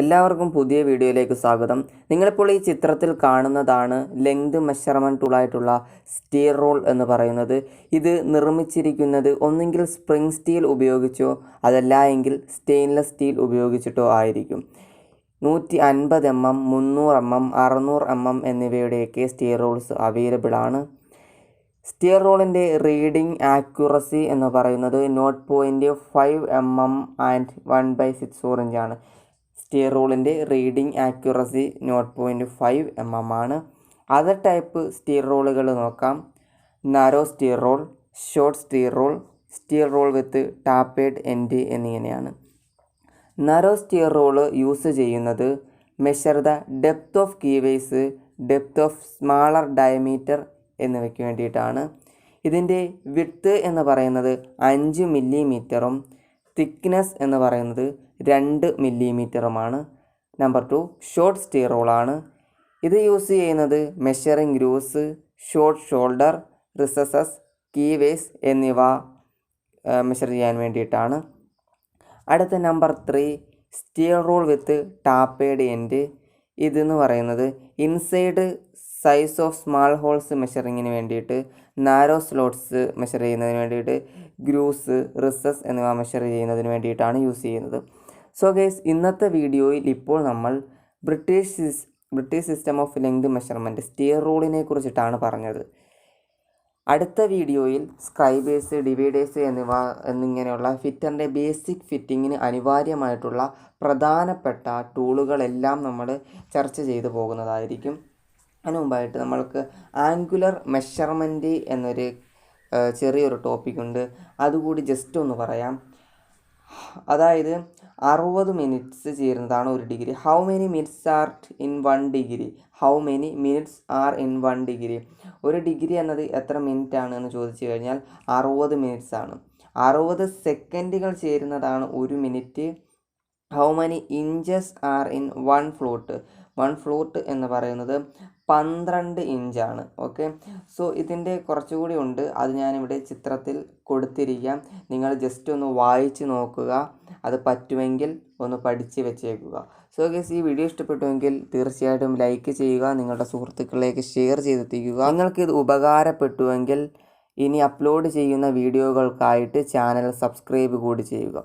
എല്ലാവർക്കും പുതിയ വീഡിയോയിലേക്ക് സ്വാഗതം. നിങ്ങളിപ്പോൾ ഈ ചിത്രത്തിൽ കാണുന്നതാണ് ലെങ്ത് മെഷർമെൻറ്റ് ടൂളായിട്ടുള്ള സ്റ്റീർ റോൾ എന്ന് പറയുന്നത്. ഇത് നിർമ്മിച്ചിരിക്കുന്നത് ഒന്നുകിൽ സ്പ്രിംഗ് സ്റ്റീൽ ഉപയോഗിച്ചോ അതല്ല എങ്കിൽ സ്റ്റെയിൻലെസ് സ്റ്റീൽ ഉപയോഗിച്ചിട്ടോ ആയിരിക്കും. 150 mm, 300 mm, 600 mm എന്നിവയുടെയൊക്കെ സ്റ്റീർ റോൾസ് അവൈലബിൾ ആണ്. സ്റ്റീർ റോളിൻ്റെ റീഡിംഗ് ആക്യുറസി എന്ന് പറയുന്നത് 0.5 mm ആൻഡ് 1/64 ഇഞ്ചാണ്. സ്റ്റീർ റോളിൻ്റെ റീഡിംഗ് ആക്യുറസി 0.5 mm ആണ്. അതർ ടൈപ്പ് സ്റ്റീർ റോളുകൾ നോക്കാം. Narrow steel rule, short steel rule with tapered end എന്നിങ്ങനെയാണ്. നാരോ സ്റ്റീർ റോൾ യൂസ് ചെയ്യുന്നത് measure the depth of keyways, depth of smaller diameter എന്നിവയ്ക്ക് വേണ്ടിയിട്ടാണ്. ഇതിൻ്റെ വിഡ്ത്ത് എന്ന് പറയുന്നത് 5 mm, തിക്നെസ് എന്ന് പറയുന്നത് 2 mm. നമ്പർ 2 ഷോർട്ട് സ്റ്റീർ റോളാണ്. ഇത് യൂസ് ചെയ്യുന്നത് measuring grooves, short shoulder, recesses, keyways എന്നിവ മെഷർ ചെയ്യാൻ വേണ്ടിയിട്ടാണ്. അടുത്ത number 3 steel rule with tapered end. ഇതെന്ന് പറയുന്നത് inside size of small holes മെഷറിങ്ങിന് വേണ്ടിയിട്ട്, നാരോ സ്ലോട്ട്സ് മെഷർ ചെയ്യുന്നതിന് വേണ്ടിയിട്ട്, ഗ്രൂസ്, റിസസ് എന്നിവ മെഷർ ചെയ്യുന്നതിന് വേണ്ടിയിട്ടാണ് യൂസ് ചെയ്യുന്നത്. സോ ഗൈസ്, ഇന്നത്തെ വീഡിയോയിൽ ഇപ്പോൾ നമ്മൾ British system of length measurement steel റോളിനെ കുറിച്ചിട്ടാണ് പറഞ്ഞത്. അടുത്ത വീഡിയോയിൽ സ്ക്രൈബേഴ്സ്, ഡിവൈഡേഴ്സ് എന്നിങ്ങനെയുള്ള ഫിറ്ററിൻ്റെ ബേസിക് ഫിറ്റിങ്ങിന് അനിവാര്യമായിട്ടുള്ള പ്രധാനപ്പെട്ട ടൂളുകളെല്ലാം നമ്മൾ ചർച്ച ചെയ്തു പോകുന്നതായിരിക്കും. അതിനു മുമ്പായിട്ട് നമ്മൾക്ക് ആംഗുലർ മെഷർമെൻറ്റ് എന്നൊരു ചെറിയൊരു ടോപ്പിക്കുണ്ട്. അതുകൂടി ജസ്റ്റ് ഒന്ന് പറയാം. അതായത് 60 മിനിറ്റ്സ് ചേരുന്നതാണ് ഒരു degree. How many minutes are in 1 degree? How many minutes are in 1 degree? ഒരു ഡിഗ്രി എന്നത് എത്ര മിനിറ്റ് ആണ് എന്ന് ചോദിച്ചു കഴിഞ്ഞാൽ 60 മിനിറ്റ്സ് ആണ്. 60 സെക്കൻഡുകൾ ചേരുന്നതാണ് 1 minute. How many inches are in 1 flute? 1 flute എന്ന് പറയുന്നത് 12 ഇഞ്ചാണ്. ഓക്കെ, സോ ഇതിൻ്റെ കുറച്ചുകൂടി ഉണ്ട്. അത് ഞാനിവിടെ ചിത്രത്തിൽ കൊടുത്തിരിക്കാം. നിങ്ങൾ ജസ്റ്റ് ഒന്ന് വായിച്ച് നോക്കുക. അത് പറ്റുമെങ്കിൽ ഒന്ന് പഠിച്ച് വെച്ചേക്കുക. സോ ഗൈസ്, ഈ വീഡിയോ ഇഷ്ടപ്പെട്ടുവെങ്കിൽ തീർച്ചയായിട്ടും ലൈക്ക് ചെയ്യുക, നിങ്ങളുടെ സുഹൃത്തുക്കളിലേക്ക് ഷെയർ ചെയ്തെത്തിക്കുക. നിങ്ങൾക്കിത് ഉപകാരപ്പെട്ടുവെങ്കിൽ ഇനി അപ്ലോഡ് ചെയ്യുന്ന വീഡിയോകൾക്കായിട്ട് ചാനൽ സബ്സ്ക്രൈബ് കൂടി ചെയ്യുക.